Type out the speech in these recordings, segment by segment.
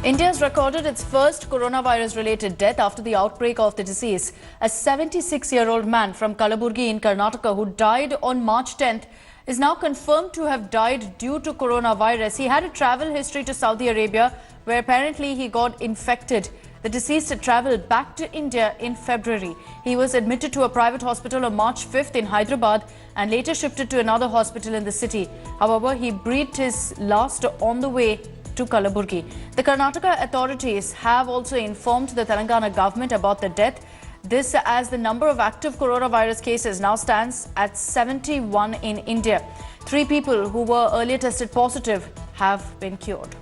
India has recorded its first coronavirus-related death after the outbreak of the disease. A 76-year-old man from Kalaburgi in Karnataka who died on March 10th is now confirmed to have died due to coronavirus. He had a travel history to Saudi Arabia where apparently he got infected. The deceased had travelled back to India in February. He was admitted to a private hospital on March 5th in Hyderabad and later shifted to another hospital in the city. However, he breathed his last on the way to Kalaburgi. The Karnataka authorities have also informed the Telangana government about the death. This as the number of active coronavirus cases now stands at 71 in India. 3 people who were earlier tested positive have been cured.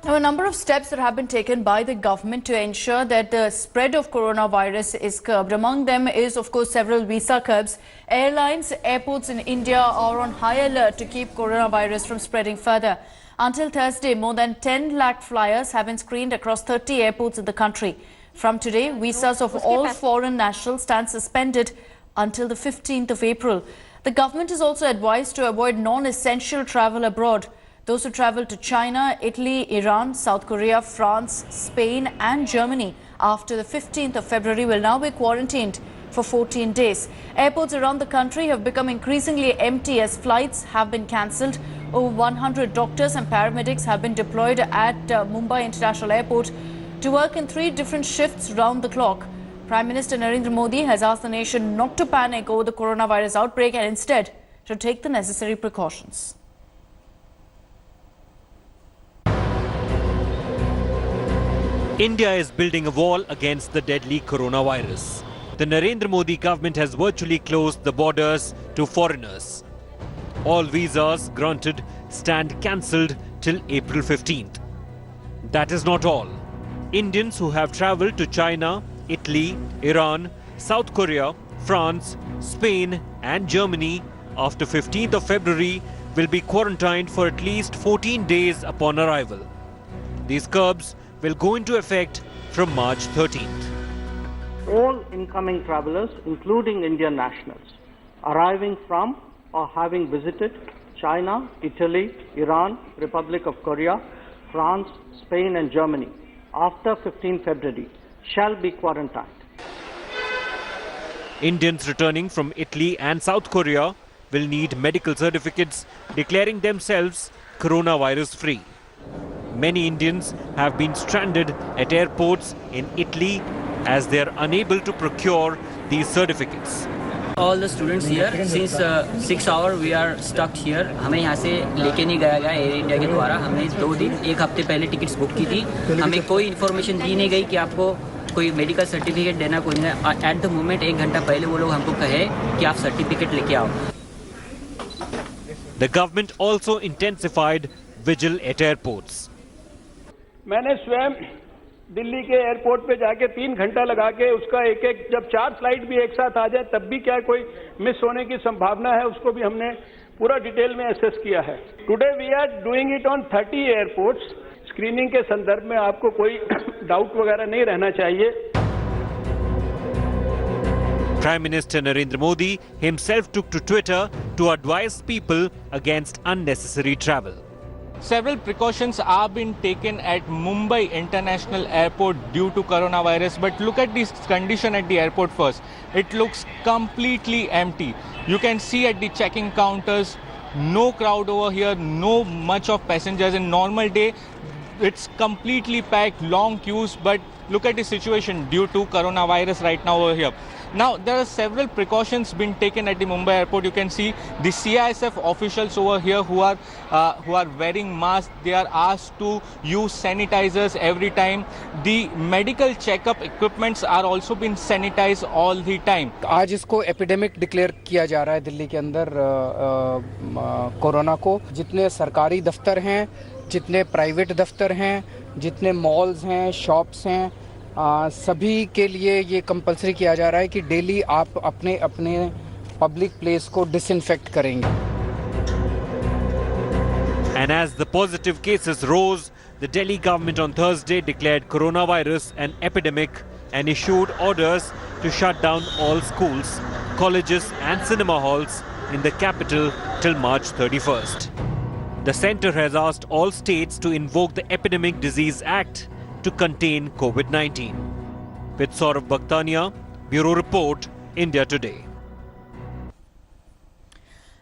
Now, a number of steps that have been taken by the government to ensure that the spread of coronavirus is curbed. Among them is, of course, several visa curbs. Airlines, airports in India are on high alert to keep coronavirus from spreading further. Until Thursday, more than 10 lakh flyers have been screened across 30 airports in the country. From today, visas of all foreign nationals stand suspended until the 15th of April. The government is also advised to avoid non-essential travel abroad. Those who travel to China, Italy, Iran, South Korea, France, Spain and Germany after the 15th of February will now be quarantined for 14 days. Airports around the country have become increasingly empty as flights have been cancelled. Over 100 doctors and paramedics have been deployed at Mumbai International Airport to work in 3 different shifts round the clock. Prime Minister Narendra Modi has asked the nation not to panic over the coronavirus outbreak and instead to take the necessary precautions. India is building a wall against the deadly coronavirus. The Narendra Modi government has virtually closed the borders to foreigners. All visas granted stand cancelled till April 15th. That is not all. Indians who have travelled to China, Italy, Iran, South Korea, France, Spain and Germany after 15th of February will be quarantined for at least 14 days upon arrival. These curbs will go into effect from March 13th. All incoming travellers, including Indian nationals, arriving from or having visited China, Italy, Iran, Republic of Korea, France, Spain and Germany after 15 February shall be quarantined. Indians returning from Italy and South Korea will need medical certificates declaring themselves coronavirus free. Many Indians have been stranded at airports in Italy as they are unable to procure these certificates. All the students here, since 6 hours we are stuck here. हमें यहाँ से लेके नहीं गया गया air India के द्वारा. हमने 2 दिन 1 हफ्ते पहले टिकट्स बुक की थी. हमें कोई इन्फॉर्मेशन दी नहीं गई कि आपको कोई मेडिकल सर्टिफिकेट देना कोई नहीं. एट द मोमेंट 1 घंटा पहले वो लोग हमको कहे कि आप सर्टिफिकेट लेके आओ. The government also intensified vigil at airports. मैंने स्वयं दिल्ली के एयरपोर्ट पे जाके 3 घंटा लगा के उसका एक जब 4 फ्लाइट भी एक साथ आ जाए तब भी क्या कोई मिस होने की संभावना है उसको भी हमने पूरा डिटेल में एसेस किया है. Today we are doing it on 30 airports. Screening के संदर्भ में आपको कोई डाउट वगैरह नहीं रहना चाहिए. Prime Minister Narendra Modi himself took to Twitter to advise people against unnecessary travel. Several precautions are being taken at Mumbai International Airport due to coronavirus. But look at this condition at the airport first. It looks completely empty. You can see at the checking counters, no crowd over here, no much of passengers. In normal day, it's completely packed, long queues. But look at the situation due to coronavirus right now over here. Now, there are several precautions being taken at the Mumbai airport. You can see the CISF officials over here who are wearing masks. They are asked to use sanitizers every time. The medical checkup equipments are also being sanitized all the time. आज इसको epidemic declare किया जा रहा है दिल्ली के अंदर corona को. जितने सरकारी दफ्तर हैं, जितने प्राइवेट दफ्तर हैं, जितने मॉल्स हैं, शॉप्स हैं, सभी के लिए ये कंपलसरी किया जा रहा है कि डेली आप अपने अपने पब्लिक प्लेस को डिसइंफेक्ट करेंगे. And as the positive cases rose, the Delhi government on Thursday declared coronavirus an epidemic and issued orders to shut down all schools, colleges and cinema halls in the capital till March 31st. The centre has asked all states to invoke the Epidemic Disease Act to contain COVID-19. With Saurav Bhaktania, Bureau Report, India Today.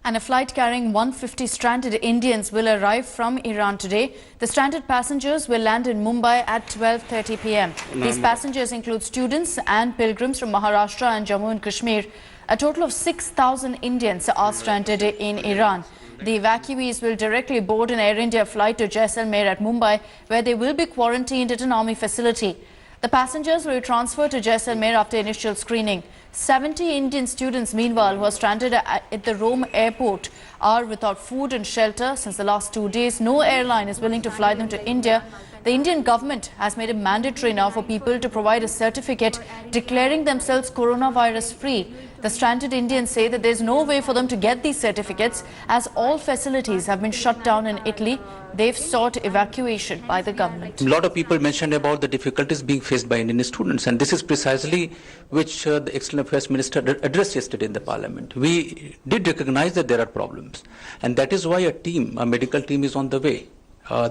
And a flight carrying 150 stranded Indians will arrive from Iran today. The stranded passengers will land in Mumbai at 12:30 p.m. These passengers include students and pilgrims from Maharashtra and Jammu and Kashmir. A total of 6,000 Indians are stranded in Iran. The evacuees will directly board an Air India flight to Jaisalmer at Mumbai, where they will be quarantined at an army facility. The passengers will be transferred to Jaisalmer after initial screening. 70 Indian students, meanwhile, who are stranded at the Rome airport, are without food and shelter since the last 2 days. No airline is willing to fly them to India. The Indian government has made it mandatory now for people to provide a certificate declaring themselves coronavirus free. The stranded Indians say that there is no way for them to get these certificates as all facilities have been shut down in Italy. They've sought evacuation by the government. A lot of people mentioned about the difficulties being faced by Indian students, and this is precisely which the External Affairs Minister addressed yesterday in the Parliament. We did recognize that there are problems, and that is why a medical team is on the way.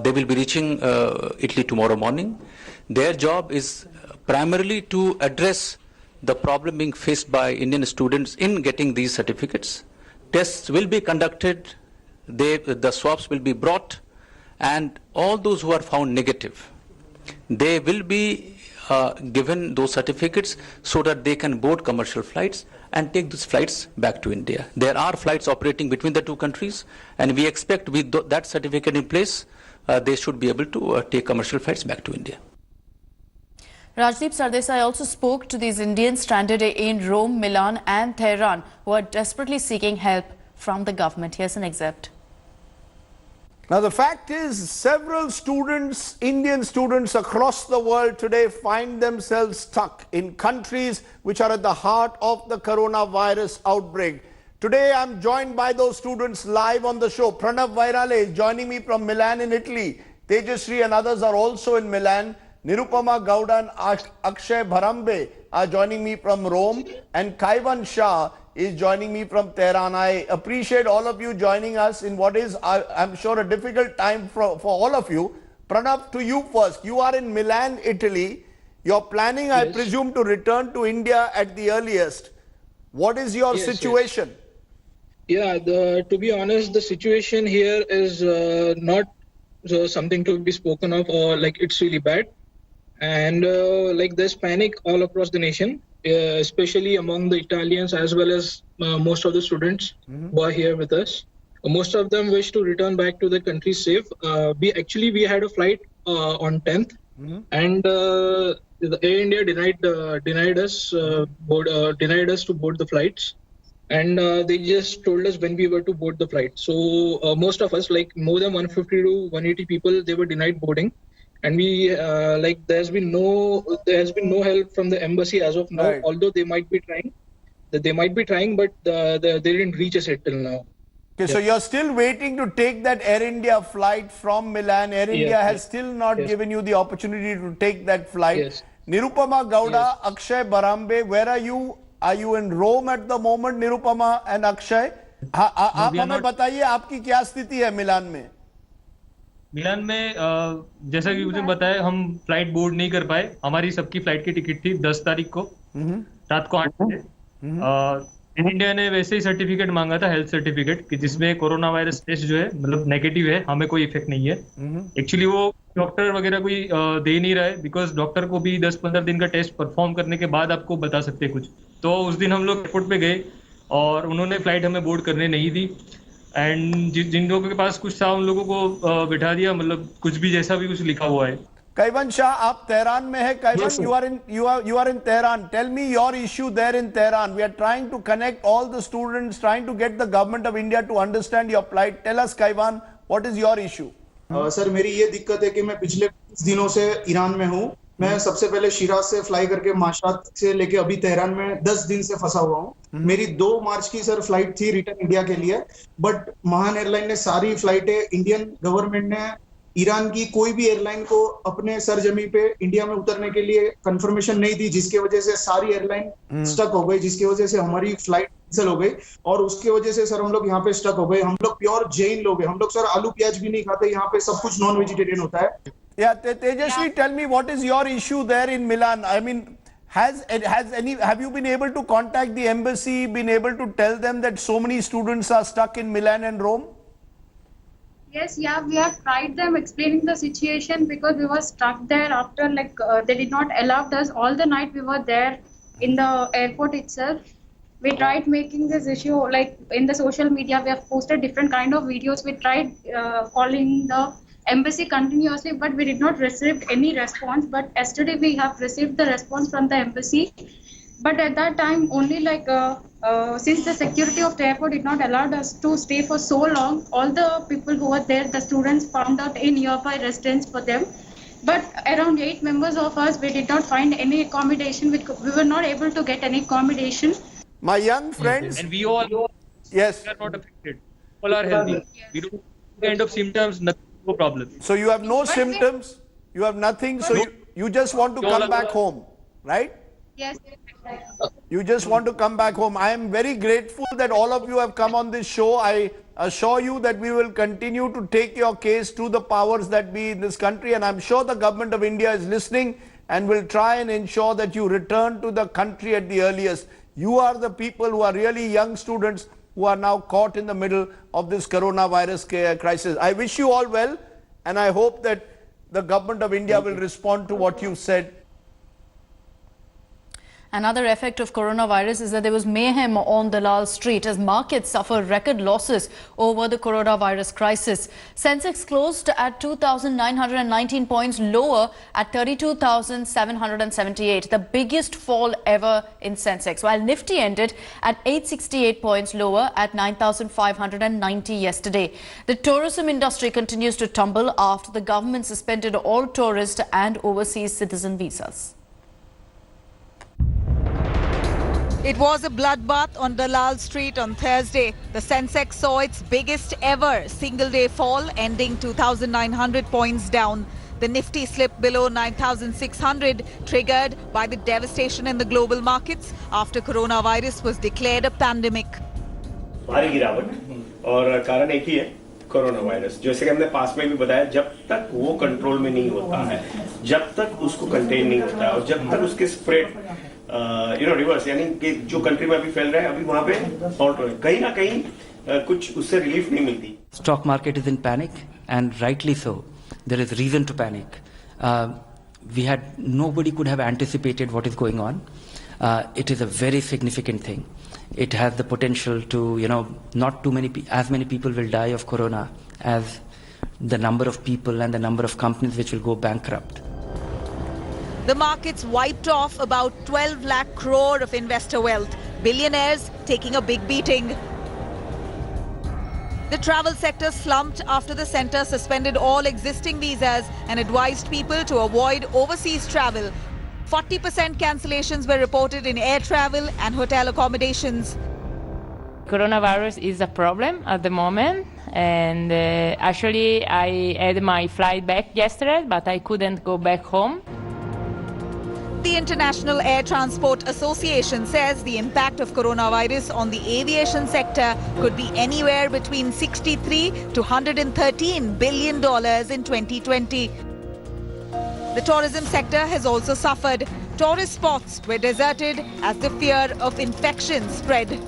They will be reaching Italy tomorrow morning. Their job is primarily to address the problem being faced by Indian students in getting these certificates. Tests will be conducted, the swabs will be brought, and all those who are found negative, they will be given those certificates so that they can board commercial flights and take these flights back to India. There are flights operating between the two countries, and we expect with that certificate in place, they should be able to take commercial flights back to India. Rajdeep Sardesai also spoke to these Indians stranded in Rome, Milan and Tehran who are desperately seeking help from the government. Here's an excerpt. Now the fact is, several students, Indian students across the world today find themselves stuck in countries which are at the heart of the coronavirus outbreak. Today I'm joined by those students live on the show. Pranav Vairale is joining me from Milan in Italy. Tejasri and others are also in Milan. Nirupama Gowda and Akshay Bharambe are joining me from Rome, and Kaivan Shah is joining me from Tehran. I appreciate all of you joining us in what is, I'm sure, a difficult time for all of you. Pranav, to you first. You are in Milan, Italy. You're planning, yes, I presume, to return to India at the earliest. What is your situation? Yes. Yeah, to be honest, the situation here is not something to be spoken of, or like it's really bad. And like there's panic all across the nation, especially among the Italians as well as most of the students who are here with us. Most of them wish to return back to their country safe. We had a flight on 10th, and the Air India denied us to board the flights, and they just told us when we were to board the flight. So most of us, like more than 150 to 180 people, they were denied boarding. And we there's been no help from the embassy as of now. Right. Although they might be trying, but they didn't reach us till now. Okay, yeah. So you're still waiting to take that Air India flight from Milan. Air India has still not given you the opportunity to take that flight. Yes. Nirupama Gowda, Akshay Bharambe, where are you? Are you in Rome at the moment, Nirupama and Akshay? आप हमें बताइए आपकी क्या स्थिति है मिलान में? मिलान में जैसा कि मुझे बताया, हम फ्लाइट बोर्ड नहीं कर पाए. हमारी सबकी फ्लाइट की टिकट थी 10 तारीख को रात को 8 बजे. एयर इंडिया ने वैसे ही सर्टिफिकेट मांगा था, हेल्थ सर्टिफिकेट, कि जिसमें कोरोना वायरस टेस्ट जो है मतलब नेगेटिव है, हमें कोई इफेक्ट नहीं है. एक्चुअली वो डॉक्टर वगैरह कोई दे नहीं रहा है, बिकॉज डॉक्टर को भी 10-15 दिन का टेस्ट परफॉर्म करने के बाद आपको बता सकते हैं कुछ. तो उस दिन हम लोग एयरपोर्ट पे गए और उन्होंने फ्लाइट हमें बोर्ड करने नहीं दी. एंड जिन लोगों के पास कुछ था उन लोगों को बिठा दिया, मतलब कुछ भी जैसा भी कुछ लिखा हुआ है. Kaivan Shah, आप तेहरान में है. Kaivan, yes, you are in Tehran. Tell me your issue there in Tehran. We are trying to connect all the students, trying to get the government of India to understand your plight. Tell us, Kaivan, what is your issue? Sir, मेरी ये दिक्कत है कि मैं पिछले 20 दिनों से Iran में हूँ. मैं सबसे पहले शिराज से फ्लाई करके माशात से लेके अभी तेहरान में 10 दिन से फंसा हुआ हूँ. मेरी 2 मार्च की सर फ्लाइट थी रिटर्न इंडिया के लिए, बट महान एयरलाइन ने सारी फ्लाइटें, इंडियन गवर्नमेंट ने ईरान की कोई भी एयरलाइन को अपने सरजमी पे इंडिया में उतरने के लिए कंफर्मेशन नहीं दी, जिसकी वजह से सारी एयरलाइन स्टक हो गई, जिसकी वजह से हमारी फ्लाइट कैंसिल हो गई और उसकी वजह से सर हम लोग यहाँ पे स्टक हो गए। हम लोग प्योर जैन लोग हैं, हम लोग सर आलू प्याज भी नहीं खाते, यहाँ पे सब कुछ नॉन वेजिटेरियन होता है। Yeah, Tejasvi, tell me what is your issue there in Milan? I mean, have you been able to contact the embassy, been able to tell them that so many students are stuck in Milan and Rome? Yes, yeah, we have tried them explaining the situation because we were stuck there after they did not allow us. All the night we were there in the airport itself. We tried making this issue in the social media. We have posted different kind of videos. We tried calling the embassy continuously, but we did not receive any response. But yesterday we have received the response from the embassy. But at that time, only since the security of the airport did not allow us to stay for so long, all the people who were there, the students, found out a nearby residence for them. But around 8 members of us, we did not find any accommodation. We were not able to get any accommodation. My young friends. And we all yes, are not affected. All are healthy. Yes. We don't have any kind of symptoms, no problem. So you have no symptoms, you have nothing, so you just want to come back home, right? Yes. You just want to come back home. I am very grateful that all of you have come on this show. I assure you that we will continue to take your case to the powers that be in this country, and I'm sure the government of India is listening and will try and ensure that you return to the country at the earliest. You are the people who are really young students who are now caught in the middle of this coronavirus crisis. I wish you all well, and I hope that the government of India will respond to what you said. Another effect of coronavirus is that there was mayhem on Dalal Street as markets suffer record losses over the coronavirus crisis. Sensex closed at 2,919 points lower at 32,778, the biggest fall ever in Sensex, while Nifty ended at 868 points lower at 9,590 yesterday. The tourism industry continues to tumble after the government suspended all tourist and overseas citizen visas. It was a bloodbath on Dalal Street on Thursday. The Sensex saw its biggest ever single-day fall, ending 2,900 points down. The Nifty slipped below 9,600, triggered by the devastation in the global markets after coronavirus was declared a pandemic. भारी गिरावट और कारण एक ही है, corona virus. जैसे कि हमने पास में भी बताया, जब तक वो कंट्रोल में नहीं होता है, जब तक उसको कंटेन नहीं होता है और जब तक उसके स्प्रेड रिवर्स, यानी कि जो कंट्री में अभी फैल रहा है, अभी वहां पे फॉल्ट हो रहा है, कहीं ना कहीं कुछ उससे रिलीफ नहीं मिलती। Stock market is in panic, and rightly so. There is reason to panic. Nobody could have anticipated what is going on. It is a very significant thing. It has the potential to, not as many people will die of corona as the number of people and the number of companies which will go bankrupt. The markets wiped off about 12 lakh crore of investor wealth, billionaires taking a big beating. The travel sector slumped after the centre suspended all existing visas and advised people to avoid overseas travel. 40% cancellations were reported in air travel and hotel accommodations. Coronavirus is a problem at the moment, and actually I had my flight back yesterday, but I couldn't go back home. The International Air Transport Association says the impact of coronavirus on the aviation sector could be anywhere between $63 to $113 billion in 2020. The tourism sector has also suffered. Tourist spots were deserted as the fear of infection spread.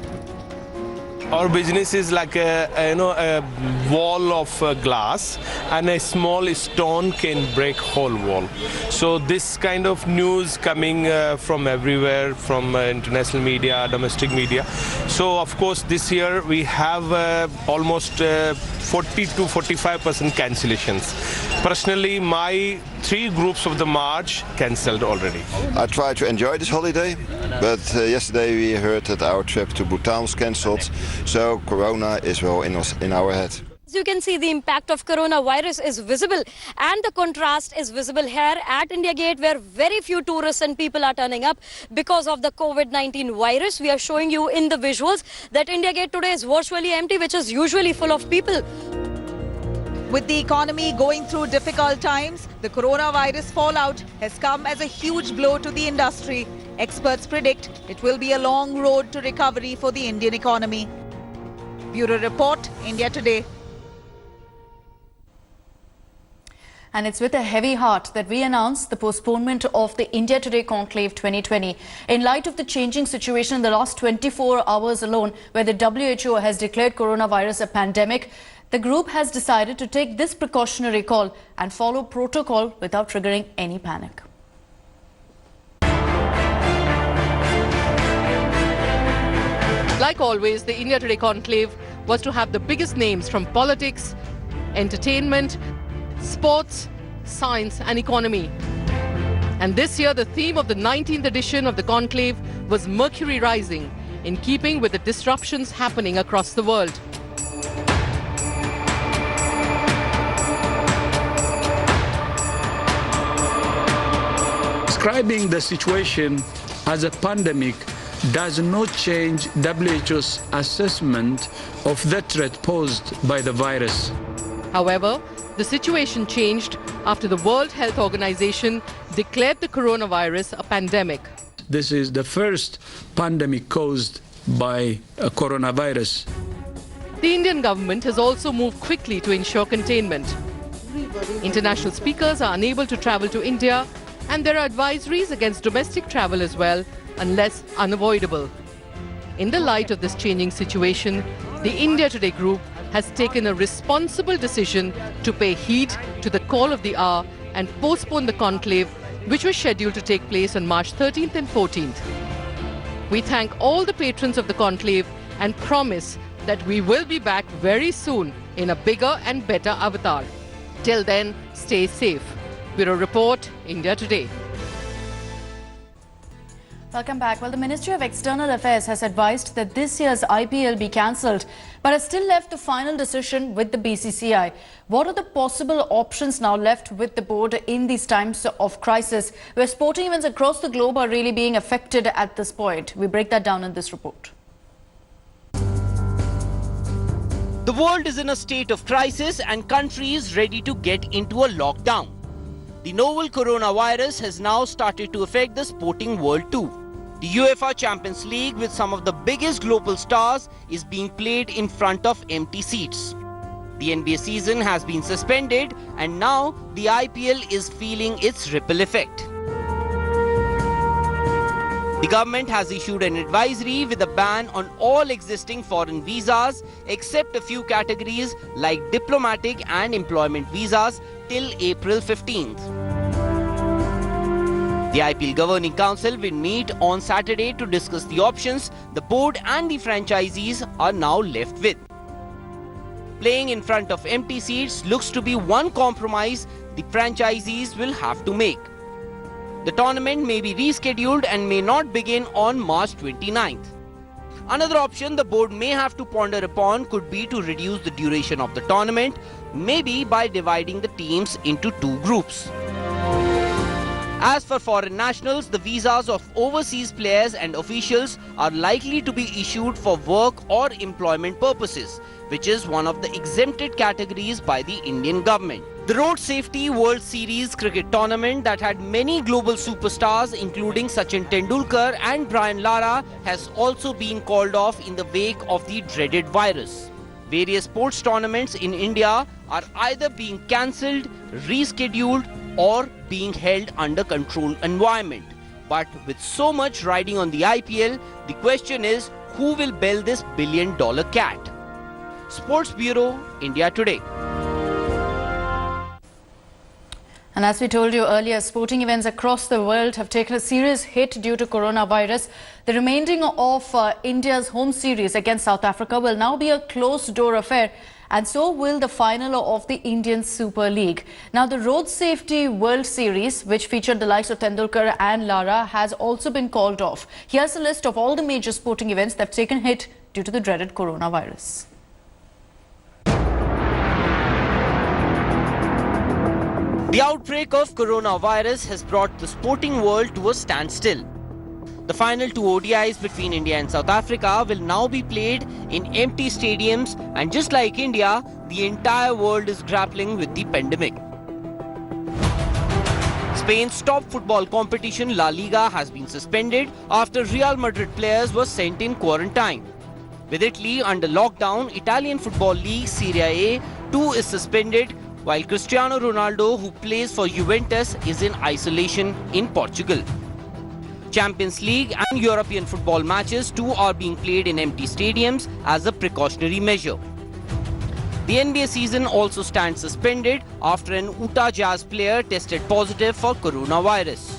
Our business is like a wall of glass, and a small stone can break whole wall. So this kind of news coming from everywhere, from international media, domestic media. So of course this year we have almost 40 to 45% cancellations. Personally, my 3 groups of the March cancelled already. I tried to enjoy this holiday, but yesterday we heard that our trip to Bhutan was cancelled. So Corona is well in our head. As you can see, the impact of coronavirus is visible, and the contrast is visible here at India Gate, where very few tourists and people are turning up because of the COVID-19 virus. We are showing you in the visuals that India Gate today is virtually empty, which is usually full of people. With the economy going through difficult times, the coronavirus fallout has come as a huge blow to the industry. Experts predict it will be a long road to recovery for the Indian economy. Bureau Report, India Today. And it's with a heavy heart that we announce the postponement of the India Today Conclave 2020. In light of the changing situation in the last 24 hours alone, where the WHO has declared coronavirus a pandemic, the group has decided to take this precautionary call and follow protocol without triggering any panic. Like always, the India Today Conclave was to have the biggest names from politics, entertainment, sports, science and economy. And this year the theme of the 19th edition of the conclave was Mercury Rising, in keeping with the disruptions happening across the world. Describing the situation as a pandemic does not change WHO's assessment of the threat posed by the virus. However, the situation changed after the World Health Organization declared the coronavirus a pandemic. This is the first pandemic caused by a coronavirus. The Indian government has also moved quickly to ensure containment. International speakers are unable to travel to India, and there are advisories against domestic travel as well, unless unavoidable. In the light of this changing situation, the India Today Group has taken a responsible decision to pay heed to the call of the hour and postpone the conclave, which was scheduled to take place on March 13th and 14th. We thank all the patrons of the conclave and promise that we will be back very soon in a bigger and better avatar. Till then, stay safe. Bureau Report, India Today. Welcome back. Well, the Ministry of External Affairs has advised that this year's IPL be cancelled, but has still left the final decision with the BCCI. What are the possible options now left with the board in these times of crisis, where sporting events across the globe are really being affected at this point? We break that down in this report. The world is in a state of crisis and countries ready to get into a lockdown. The novel coronavirus has now started to affect the sporting world too. The UEFA Champions League, with some of the biggest global stars, is being played in front of empty seats. The NBA season has been suspended and now the IPL is feeling its ripple effect. The government has issued an advisory with a ban on all existing foreign visas except a few categories like diplomatic and employment visas till April 15th. The IPL Governing Council will meet on Saturday to discuss the options the board and the franchisees are now left with. Playing in front of empty seats looks to be one compromise the franchisees will have to make. The tournament may be rescheduled and may not begin on March 29th. Another option the board may have to ponder upon could be to reduce the duration of the tournament, maybe by dividing the teams into two groups. As for foreign nationals, the visas of overseas players and officials are likely to be issued for work or employment purposes, which is one of the exempted categories by the Indian government. The Road Safety World Series cricket tournament that had many global superstars including Sachin Tendulkar and Brian Lara has also been called off in the wake of the dreaded virus. Various sports tournaments in India are either being cancelled, rescheduled or being held under controlled environment. But with so much riding on the IPL, the question is who will bail this billion-dollar cat? Sports Bureau, India Today. And as we told you earlier, sporting events across the world have taken a serious hit due to coronavirus. The remaining of India's home series against South Africa will now be a closed-door affair, and so will the final of the Indian Super League. Now, the Road Safety World Series, which featured the likes of Tendulkar and Lara, has also been called off. Here's a list of all the major sporting events that have taken hit due to the dreaded coronavirus. The outbreak of coronavirus has brought the sporting world to a standstill. The final two ODIs between India and South Africa will now be played in empty stadiums, and just like India, the entire world is grappling with the pandemic. Spain's top football competition La Liga has been suspended after Real Madrid players were sent in quarantine. With Italy under lockdown, Italian Football League Serie A too is suspended, while Cristiano Ronaldo, who plays for Juventus, is in isolation in Portugal. Champions League and European football matches too are being played in empty stadiums as a precautionary measure. The NBA season also stands suspended after an Utah Jazz player tested positive for coronavirus.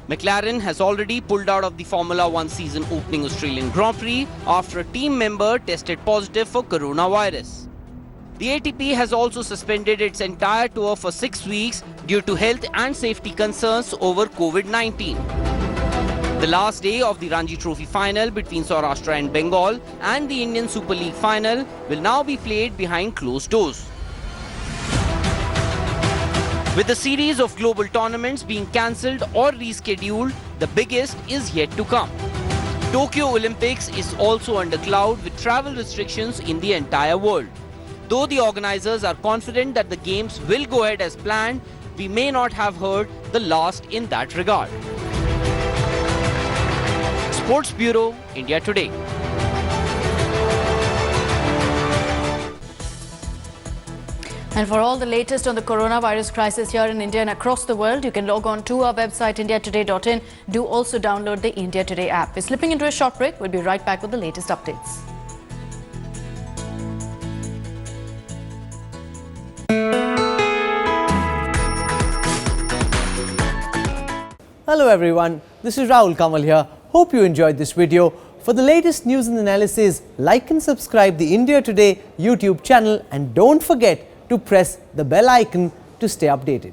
McLaren has already pulled out of the Formula One season opening Australian Grand Prix after a team member tested positive for coronavirus. The ATP has also suspended its entire tour for 6 weeks due to health and safety concerns over COVID-19. The last day of the Ranji Trophy final between Saurashtra and Bengal and the Indian Super League final will now be played behind closed doors. With the series of global tournaments being cancelled or rescheduled, the biggest is yet to come. Tokyo Olympics is also under cloud with travel restrictions in the entire world. Though the organizers are confident that the games will go ahead as planned, we may not have heard the last in that regard. Sports Bureau, India Today. And for all the latest on the coronavirus crisis here in India and across the world, you can log on to our website indiatoday.in. Do also download the India Today app. We're slipping into a short break. We'll be right back with the latest updates. Hello everyone, this is Rahul Kamal here. Hope you enjoyed this video. For the latest news and analysis, like and subscribe the India Today YouTube channel and don't forget to press the bell icon to stay updated.